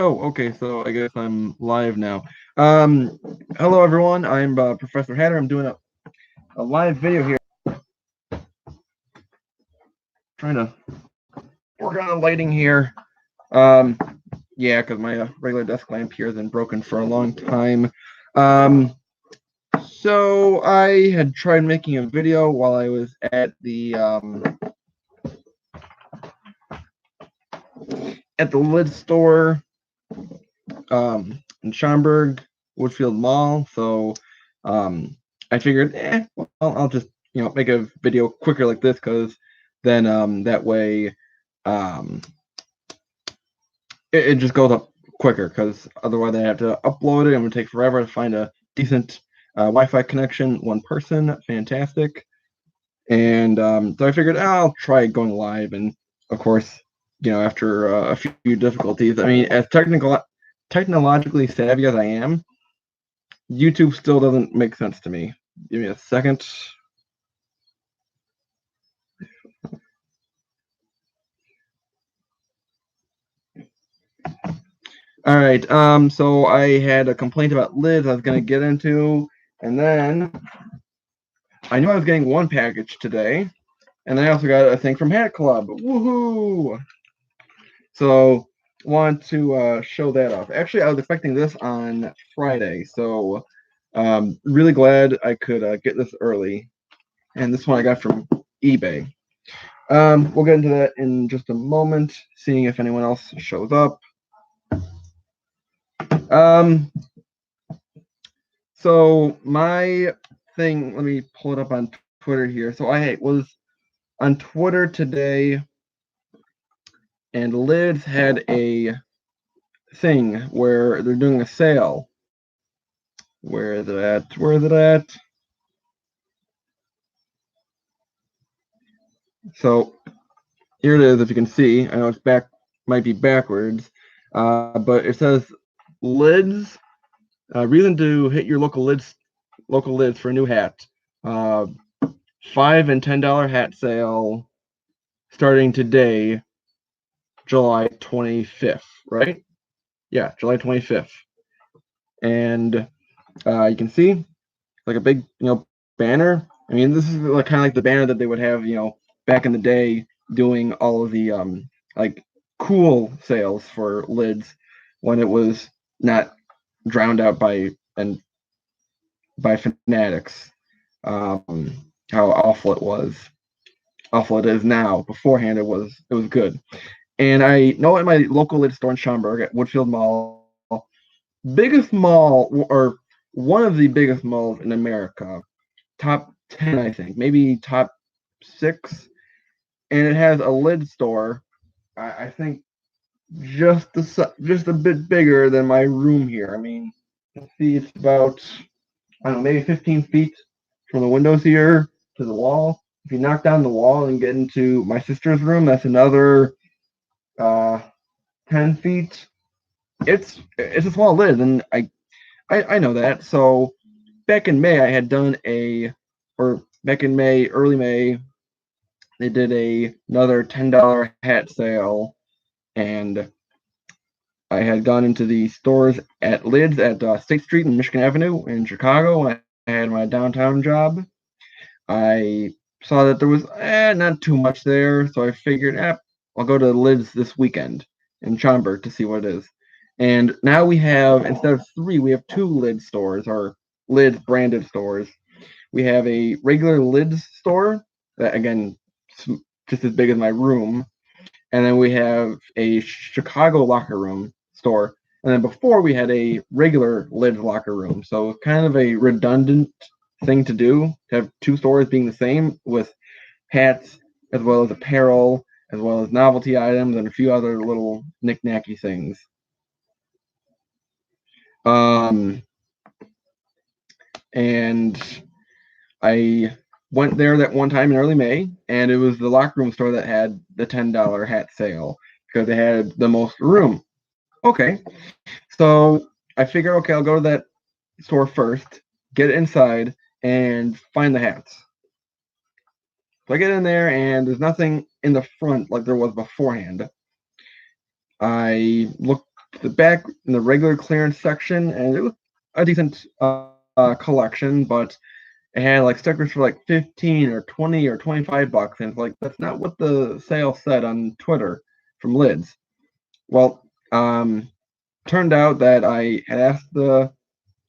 Oh, okay, so I guess I'm live now. Hello everyone, I'm Professor Hatter. I'm doing a live video here, trying to work on the lighting here. Um, yeah, because my regular desk lamp here has been broken for a long time. Um, so I had tried making a video while I was at the lid store in Schaumburg, Woodfield Mall. So I figured, well, I'll just make a video quicker like this, because then that way um, it just goes up quicker. Because otherwise I have to upload it. It would take forever to find a decent Wi-Fi connection. One person, fantastic. And so I figured I'll try going live, and of course, after a few difficulties. I mean, as technologically savvy as I am, YouTube still doesn't make sense to me. Give me a second. All right. So I had a complaint about lids I was going to get into, and then I knew I was getting one package today, and then I also got a thing from Hat Club. Woohoo! So want to show that off. Actually, I was expecting this on Friday, so really glad I could get this early. And this one I got from eBay. We'll get into that in just a moment, seeing if anyone else shows up. So my thing, let me pull it up on Twitter here. So I was on Twitter today, and Lids had a thing where they're doing a sale. Where is it at? Where is it at? So here it is, if you can see. I know it's might be backwards, but it says Lids. Reason to hit your local lids for a new hat. $5 and $10 hat sale starting today, July 25th, right? Yeah, July 25th. And you can see like a big, banner. I mean, this is like kind of like the banner that they would have, back in the day, doing all of the like cool sales for lids when it was not drowned out by fanatics. How awful it was, awful it is now. Beforehand, it was good. And I know at my local lid store in Schaumburg at Woodfield Mall, biggest mall, or one of the biggest malls in America, top 10, I think, maybe top 6, and it has a lid store. I think just a bit bigger than my room here. I mean, let's see, it's about, I don't know, maybe 15 feet from the windows here to the wall. If you knock down the wall and get into my sister's room, that's another uh, 10 feet. It's a small lid, and I know that. So back in May, I had done or back in May, early May, they did another $10 hat sale, and I had gone into the stores at Lids at State Street and Michigan Avenue in Chicago when I had my downtown job. I saw that there was not too much there, so I figured, I'll go to Lids this weekend in Schaumburg to see what it is. And now we have, instead of 3, we have 2 Lids stores, or Lids branded stores. We have a regular Lids store that, again, just as big as my room, and then we have a Chicago locker room store, and then before we had a regular Lids locker room. So kind of a redundant thing to do, to have 2 stores being the same, with hats as well as apparel, as well as novelty items and a few other little knick-knacky things. And I went there that one time in early May, and it was the locker room store that had the $10 hat sale because they had the most room. Okay, so I figure, okay, I'll go to that store first, get it inside, and find the hats. So I get in there, and there's nothing in the front like there was beforehand. I look the back in the regular clearance section, and it was a decent collection, but it had like stickers for like 15 or 20 or 25 bucks, and it's like that's not what the sale said on Twitter from Lids. Well, turned out that I had asked the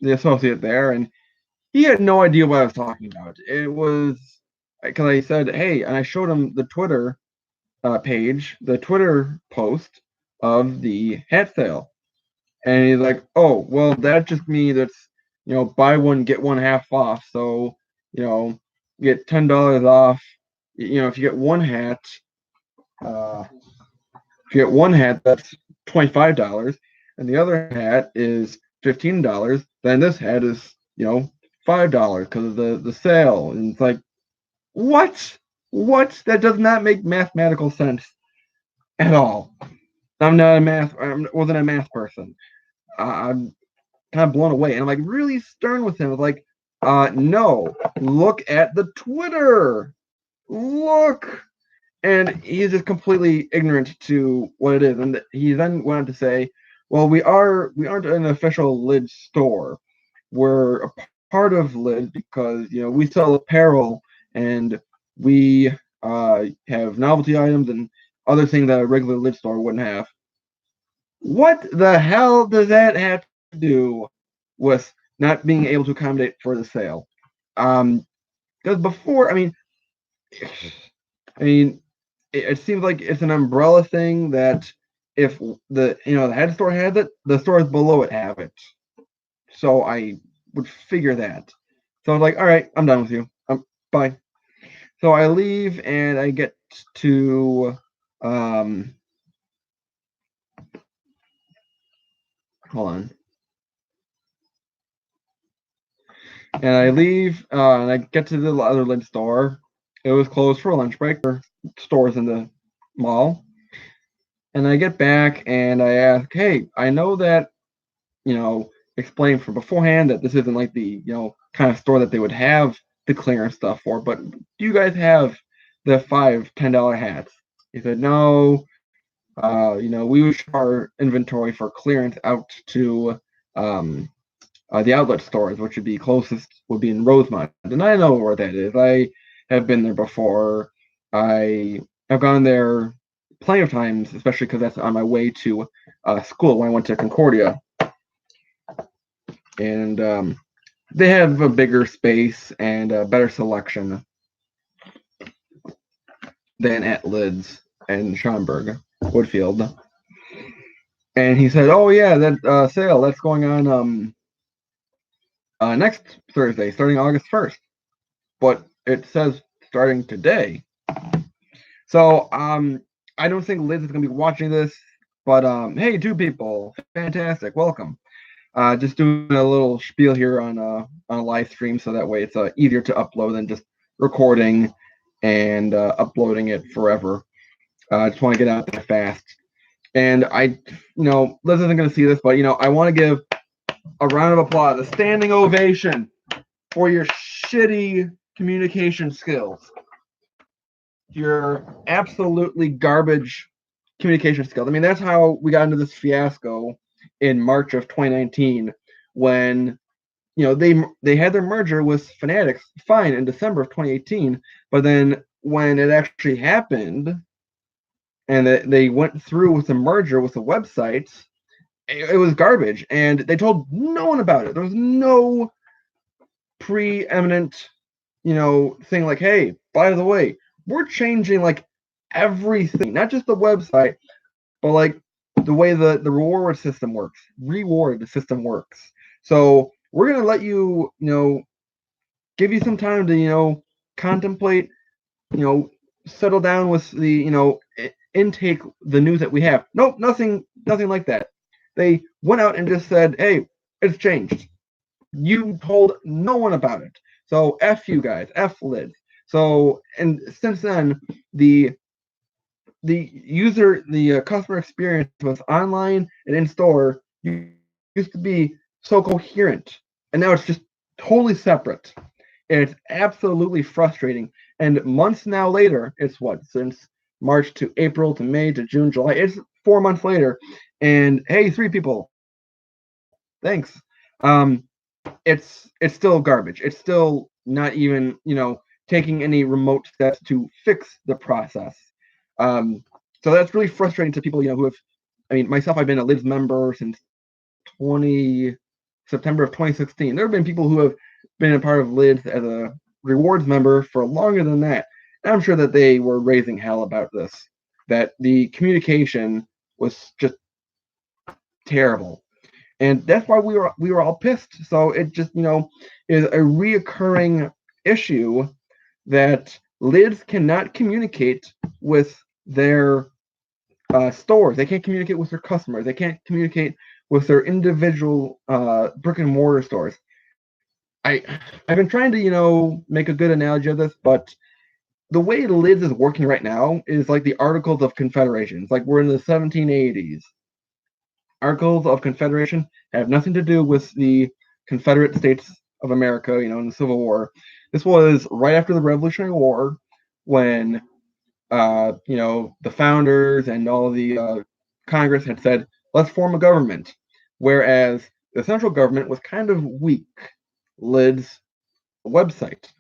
associate there, and he had no idea what I was talking about. It was because I said, "Hey," and I showed him the Twitter page, the Twitter post of the hat sale, and he's like, "Oh, well, that just means it's buy one get one half off. So you know, get $10 off. If you get one hat, uh, if you get one hat, that's $25, and the other hat is $15. Then this hat is $5 because of the sale." And it's like, what? What? That does not make mathematical sense at all. I wasn't a math person. I'm kind of blown away, and I'm like really stern with him. I was like, no, look at the Twitter. Look. And he's just completely ignorant to what it is. And he then went on to say, "Well, we aren't an official Lids store. We're a part of Lids because we sell apparel and we have novelty items and other things that a regular Lids store wouldn't have." What the hell does that have to do with not being able to accommodate for the sale? Because before, I mean, it seems like it's an umbrella thing that if the head store has it, the stores below it have it. So I would figure that. So I was like, all right, I'm done with you. Bye. So I leave and I get to hold on. And I leave and I get to the other Lid store. It was closed for a lunch break. There were stores in the mall. And I get back and I ask, hey, I know that, explain from beforehand that this isn't like the, kind of store that they would have the clearance stuff for, but do you guys have the $5, $10 hats? He said, no, we would ship our inventory for clearance out to the outlet stores, which would be closest would be in Rosemont. And I know where that is. I have been there before. I have gone there plenty of times, especially because that's on my way to school when I went to Concordia. And they have a bigger space and a better selection than at Lids and Schaumburg, Woodfield. And he said, "Oh yeah, that sale that's going on next Thursday, starting August 1st. But it says starting today." So I don't think Liz is going to be watching this, but hey, two people, fantastic, welcome. Just doing a little spiel here on a live stream, so that way it's easier to upload than just recording and uploading it forever. I just want to get out there fast. And Liz isn't going to see this, but I want to give a round of applause, a standing ovation for your shitty communication skills. Your absolutely garbage communication skills. That's how we got into this fiasco in March of 2019 when they had their merger with Fanatics fine in December of 2018, but then when it actually happened and they went through with the merger with the websites, it was garbage, and they told no one about it. There was no preeminent thing like, hey, by the way, we're changing like everything, not just the website, but like the way the reward system works. So we're gonna let you, give you some time to, contemplate, settle down with the, intake the news that we have. Nope, nothing like that. They went out and just said, hey, it's changed. You told no one about it. So F you guys, F Lids. So, and since then, the customer experience both online and in store used to be so coherent, and now it's just totally separate. And it's absolutely frustrating. And months now later, it's what, since March to April to May to June, July. It's 4 months later, and hey, 3 people, thanks. Um, it's still garbage. It's still not even taking any remote steps to fix the process. Um, so that's really frustrating to people who have. I mean, myself, I've been a Lids member since 20 September of 2016. There have been people who have been a part of Lids as a rewards member for longer than that. And I'm sure that they were raising hell about this. That the communication was just terrible, and that's why we were all pissed. So it just is a reoccurring issue that Lids cannot communicate with their stores. They can't communicate with their customers. They can't communicate with their individual brick and mortar stores. I've been trying to make a good analogy of this, but the way Lids is working right now is like the Articles of Confederation. It's like we're in the 1780s. Articles of Confederation have nothing to do with the Confederate States of America, in the Civil War. This was right after the Revolutionary War, when the founders and all the Congress had said, let's form a government, whereas the central government was kind of weak. Lid's website,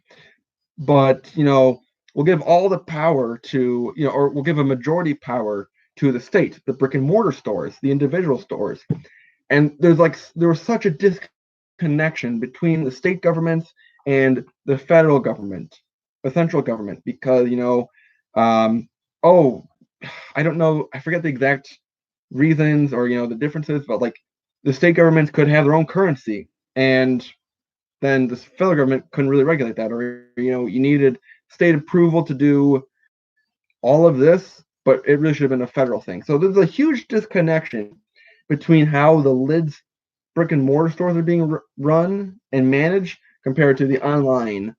but we'll give all the power to or we'll give a majority power to the state, the brick and mortar stores, the individual stores, and there was such a disconnection between the state governments and the federal government, the central government, because oh, I don't know, I forget the exact reasons or the differences, but like the state governments could have their own currency, and then the federal government couldn't really regulate that, or you needed state approval to do all of this, but it really should have been a federal thing. So there's a huge disconnection between how the Lids brick and mortar stores are being run and managed compared to the online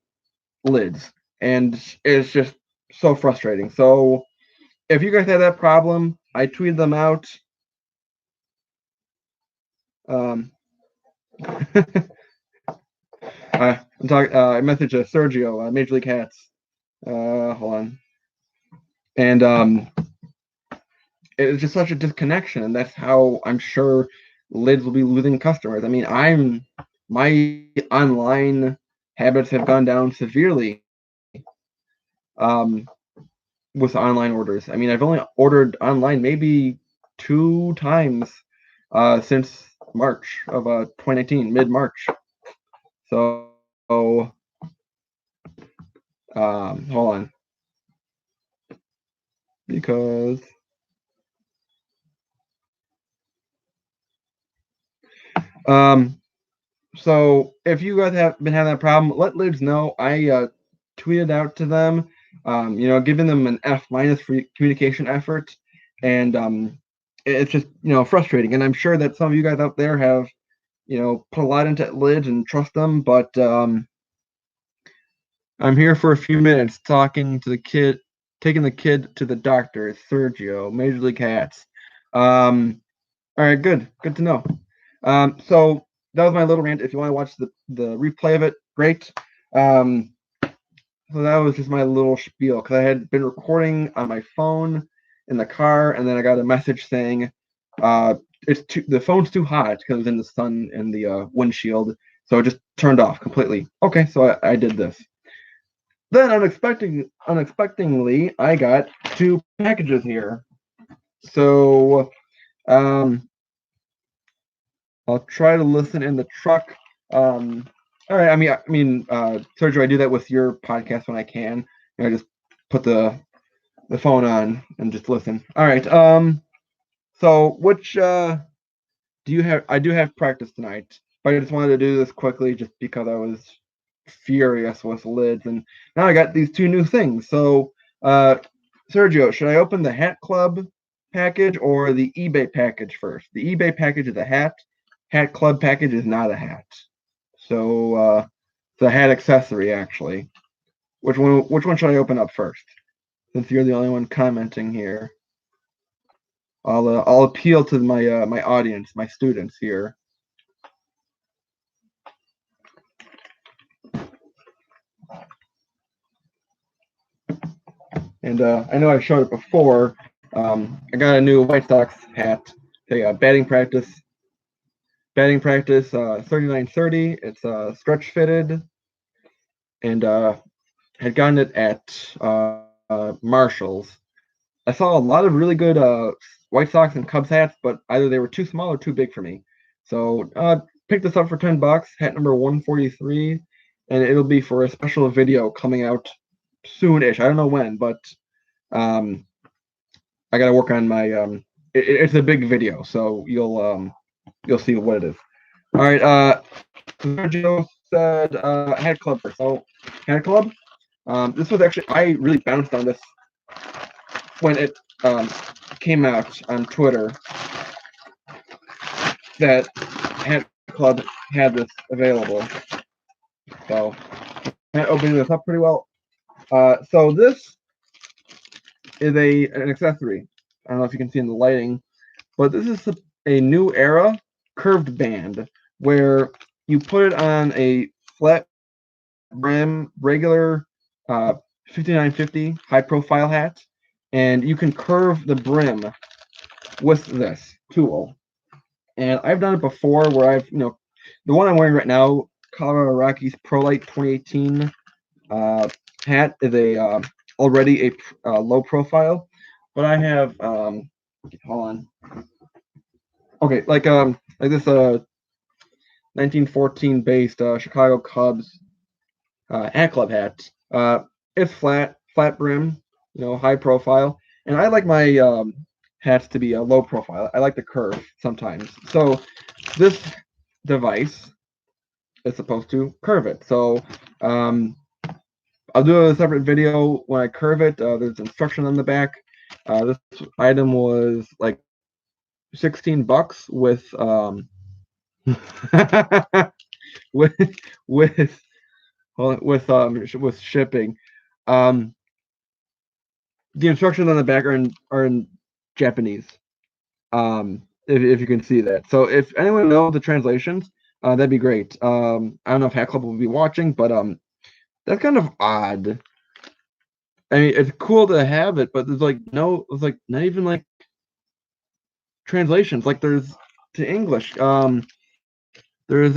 Lids, and it's just so frustrating. So if you guys have that problem, I tweeted them out. I'm talking. I messaged Sergio, Major League Hats. Hold on. And it's just such a disconnection, and that's how I'm sure Lids will be losing customers. I mean, my online habits have gone down severely with online orders. I mean, I've only ordered online maybe 2 times since March of 2019, mid-March. So hold on, because so if you guys have been having that problem, let Lids know. I tweeted out to them, giving them an F minus for communication effort, and it's just frustrating. And I'm sure that some of you guys out there have put a lot into Lids and trust them, but I'm here for a few minutes talking to the kid, taking the kid to the doctor. Sergio, Major League Hats. All right, good to know. So that was my little rant. If you want to watch the replay of it, great. So that was just my little spiel, because I had been recording on my phone in the car, and then I got a message saying the phone's too hot because it was in the sun and the windshield, so it just turned off completely. Okay, so I did this. Then unexpectedly, I got 2 packages here. So I'll try to listen in the truck. All right. I mean, Sergio, I do that with your podcast when I can. I just put the phone on and just listen. All right. So which do you have? I do have practice tonight, but I just wanted to do this quickly just because I was furious with Lids, and now I got these 2 new things. So, Sergio, should I open the Hat Club package or the eBay package first? The eBay package is a hat. Hat Club package is not a hat. So it's a hat accessory, actually. Which one should I open up first? Since you're the only one commenting here, I'll appeal to my my audience, my students here. And I know I showed it before. I got a new White Sox hat. Batting practice 3930. It's stretch fitted, and had gotten it at Marshall's. I saw a lot of really good White Sox and Cubs hats, but either they were too small or too big for me. So picked this up for $10, hat number 143, and it'll be for a special video coming out soon-ish. I don't know when, but um, I got to work on my. It's a big video, so you'll see what it is. All right. Joe said hat club first. So hat club. This was actually I really bounced on this when it came out on Twitter that Hat Club had this available. So I'm opening this up pretty well. So this is an accessory. I don't know if you can see in the lighting, but this is a new era curved band where you put it on a flat brim regular 5950 high profile hat, and you can curve the brim with this tool. And I've done it before where the one I'm wearing right now, Colorado Rockies Pro Light 2018 hat is already a low profile, but I have hold on. Okay, like this 1914 based Chicago Cubs hat club hat. It's flat brim, high profile, and I like my hats to be a low profile. I like the curve sometimes. So this device is supposed to curve it. So I'll do a separate video when I curve it. There's instruction on the back. This item was like $16 with with with shipping. The instructions on the back are in Japanese. If you can see that. So if anyone knows the translations, that'd be great. I don't know if Hat Club will be watching, but that's kind of odd. I mean, it's cool to have it, but there's not even like translations. Like there's to English. There's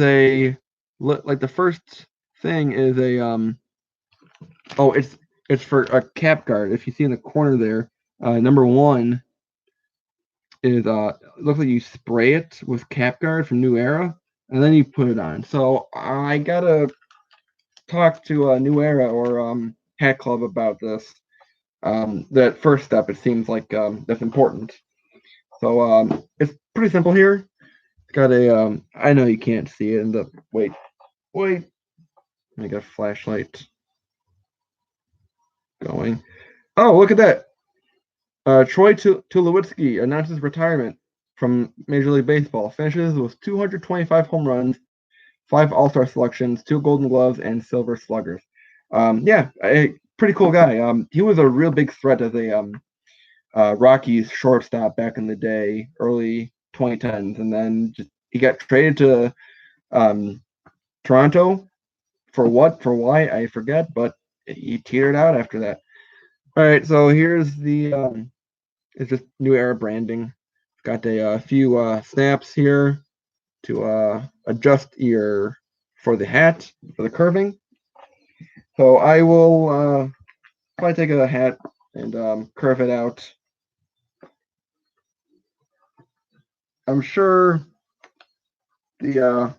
like the first thing is it's for a cap guard. If you see in the corner there, number one is looks like you spray it with cap guard from New Era, and then you put it on. So I gotta talk to New Era or Hat Club about this. That first step, it seems like that's important. So it's pretty simple here. It's got a I know you can't see it. Wait, I got a flashlight going. Oh, look at that. Troy Tulowitzki announces retirement from Major League Baseball. Finishes with 225 home runs, 5 All-Star selections, 2 Golden Gloves, and Silver Sluggers. Yeah, a pretty cool guy. He was a real big threat as a Rockies shortstop back in the day, early 2010s, and then he got traded to Toronto for why, I forget, but he teetered out after that. All right, so here's the it's just New Era branding. Got a few snaps here to adjust for the hat, for the curving. So I will probably take a hat and curve it out. I'm sure the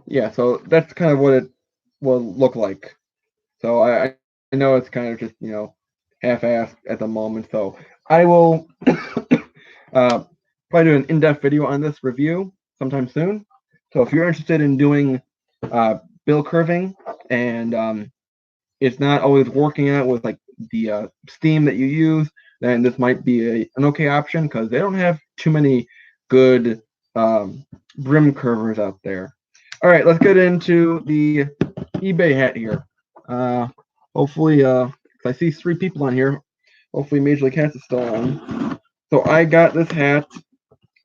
yeah, so that's kind of what it will look like. So I know it's kind of just half-assed at the moment. So I will probably do an in-depth video on this review sometime soon. So if you're interested in doing bill curving and it's not always working out with like the steam that you use, then this might be an okay option because they don't have too many good brim curvers out there. All right, let's get into the eBay hat here. Hopefully, I see 3 people on here. Hopefully, Major League Hats is still on. So I got this hat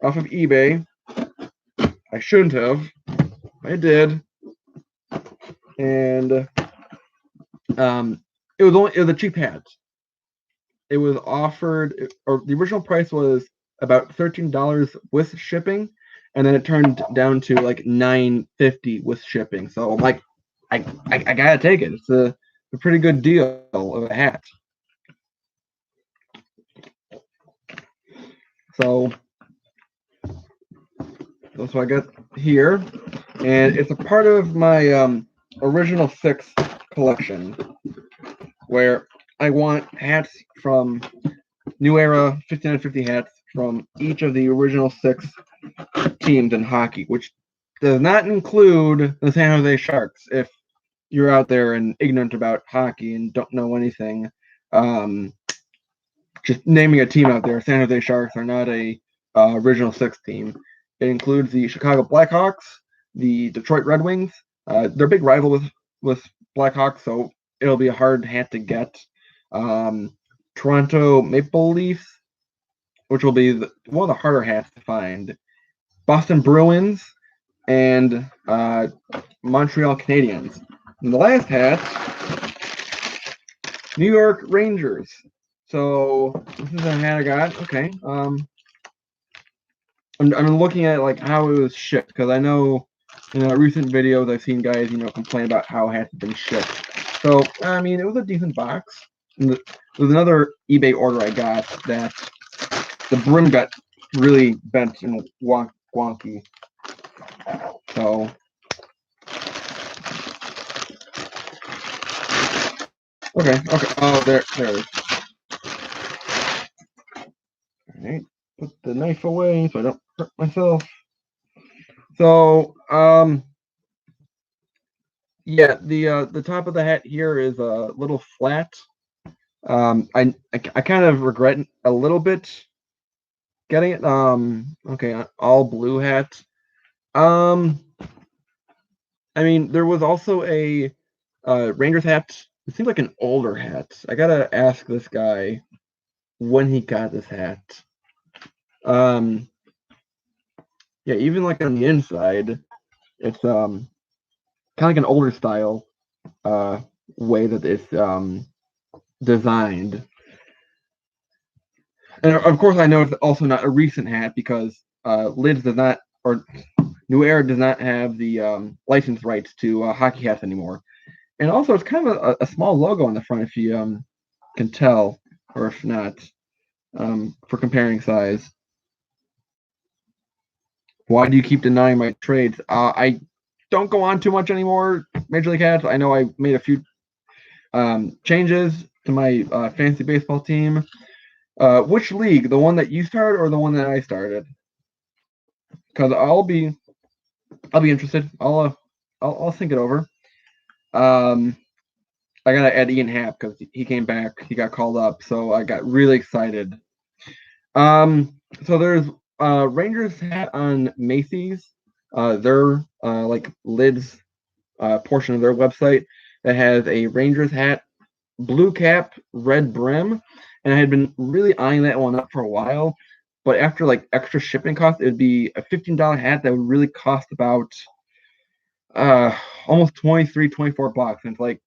off of eBay. I shouldn't have. I did. And It was a cheap hat. It was offered, or the original price was about $13 with shipping, and then it turned down to like $9.50 with shipping. So I'm like, I gotta take it. It's a pretty good deal of a hat. So that's what I got here, and it's a part of my original 6 collection, where I want hats from New Era 5950 hats from each of the original 6 teams in hockey, which does not include the San Jose Sharks. If you're out there and ignorant about hockey and don't know anything, um, just naming a team out there, San Jose Sharks are not a original 6 team. It includes the Chicago Blackhawks, the Detroit Red Wings. They're a big rival with Blackhawks, so it'll be a hard hat to get. Toronto Maple Leafs, which will be one of the harder hats to find. Boston Bruins and Montreal Canadiens. And the last hat, New York Rangers. So this is a hat I got. Okay. I'm looking at like how it was shipped, because I know in recent videos I've seen guys complain about how hats have been shipped. So I mean, it was a decent box. And there was another eBay order I got that the brim got really bent and wonky. So okay. Oh, there it is. All right, put the knife away so I don't hurt myself. So yeah, the top of the hat here is a little flat. I kind of regret a little bit getting it. Okay, all blue hat. Um, I mean, there was also a Rangers hat. It seems like an older hat. I gotta ask this guy when he got this hat. Um, yeah, even like on the inside, it's kind of like an older style way that it's designed. And of course, I know it's also not a recent hat because Lids does not, or New Era does not have the license rights to hockey hats anymore. And also, it's kind of a small logo on the front, if you can tell, or if not, for comparing size. Why do you keep denying my trades? I don't go on too much anymore. Major League Hats. I know I made a few changes to my fantasy baseball team. Which league? The one that you started or the one that I started? Because I'll be interested. I'll think it over. I gotta add Ian Happ because he came back. He got called up, so I got really excited. So there's Rangers hat on Macy's. Their like lids portion of their website that has a Rangers hat, blue cap, red brim, and I had been really eyeing that one up for a while. But after like extra shipping costs, it would be a $15 hat that would really cost about almost 23, 24 bucks. And it's like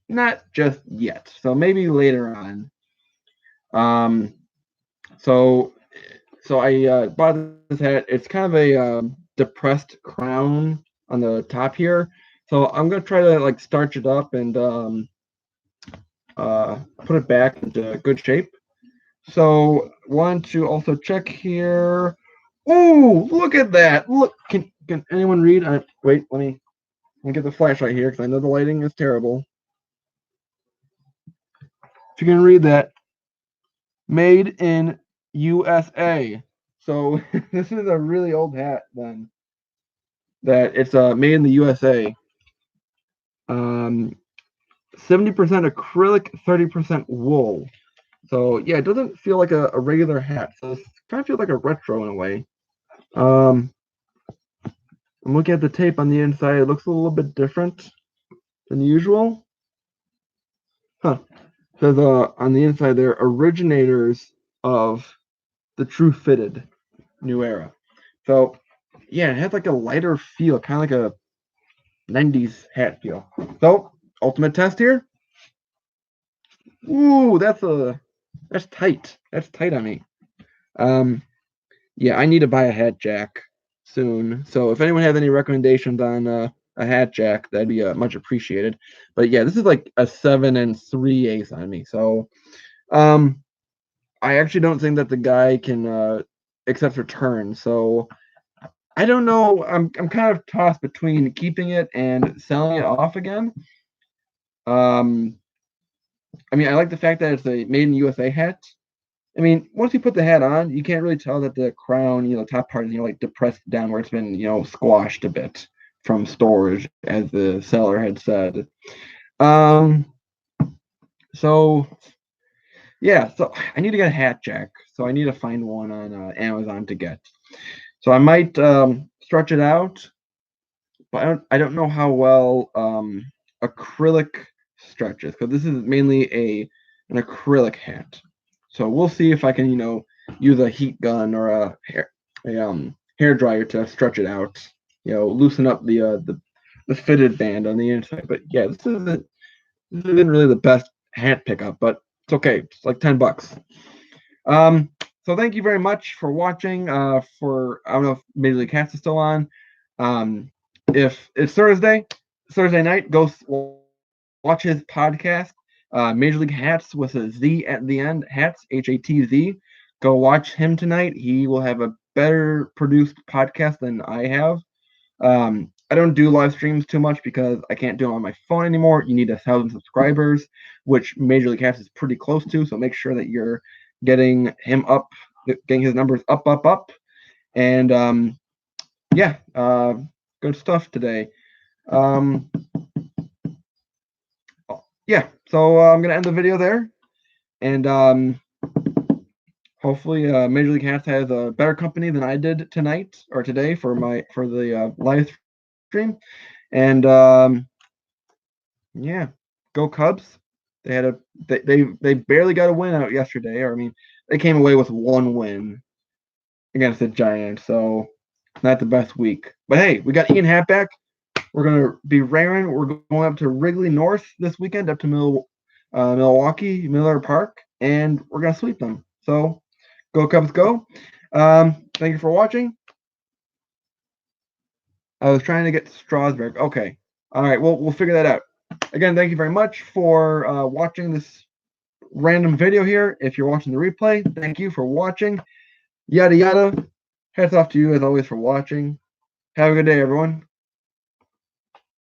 not just yet. So maybe later on. Um so I bought this hat. It's kind of a depressed crown on the top here. So I'm gonna try to like starch it up and put it back into good shape. So want to also check here. Oh, look at that! Look, can anyone read? Wait, let me get the flashlight here because I know the lighting is terrible. If you can read that, made in USA. So this is a really old hat then. That it's made in the USA. 70% acrylic, 30% wool. So yeah, it doesn't feel like a regular hat. So it kind of feels like a retro in a way. I'm looking at the tape on the inside. It looks a little bit different than usual. Huh. It says on the inside they're originators of the True Fitted New Era. So yeah, it has like a lighter feel, kind of like a 90s hat feel. So ultimate test here. Ooh, that's tight. That's tight on me. Yeah, I need to buy a hat jack soon. So if anyone has any recommendations on a hat jack, that'd be much appreciated. But yeah, this is like a 7 3/8 on me. So I actually don't think that the guy can accept return. So I don't know. I'm kind of tossed between keeping it and selling it off again. I mean, I like the fact that it's a made in USA hat. I mean, once you put the hat on, you can't really tell that the crown, top part is, like depressed down where it's been, squashed a bit from storage, as the seller had said. So yeah, so I need to get a hat jack. So I need to find one on Amazon to get. So I might stretch it out, but I don't know how well acrylic stretches, because this is mainly an acrylic hat. So we'll see if I can, use a heat gun or a hair dryer to stretch it out. Loosen up the fitted band on the inside. But yeah, this isn't really the best hat pickup, but it's okay. It's like $10. So thank you very much for watching. For I don't know if Major League Cats is still on. If it's Thursday night, go watch his podcast, Major League Hats with a Z at the end, Hats, HATZ. Go watch him tonight. He will have a better produced podcast than I have. I don't do live streams too much because I can't do them on my phone anymore. You need 1,000 subscribers, which Major League Hats is pretty close to. So make sure that you're getting him up, getting his numbers up. And yeah, good stuff today. Yeah, so I'm gonna end the video there, and hopefully Major League Hats has a better company than I did tonight or today for the live stream. And yeah, go Cubs. They barely got a win out yesterday, or I mean, they came away with one win against the Giants, so not the best week. But hey, we got Ian Happ back. We're gonna be raring. We're going up to Wrigley North this weekend, up to Milwaukee, Miller Park, and we're gonna sweep them. So go Cubs, go! Thank you for watching. I was trying to get Strasburg. Okay, all right. We'll figure that out. Again, thank you very much for watching this random video here. If you're watching the replay, thank you for watching. Yada yada. Hats off to you as always for watching. Have a good day, everyone.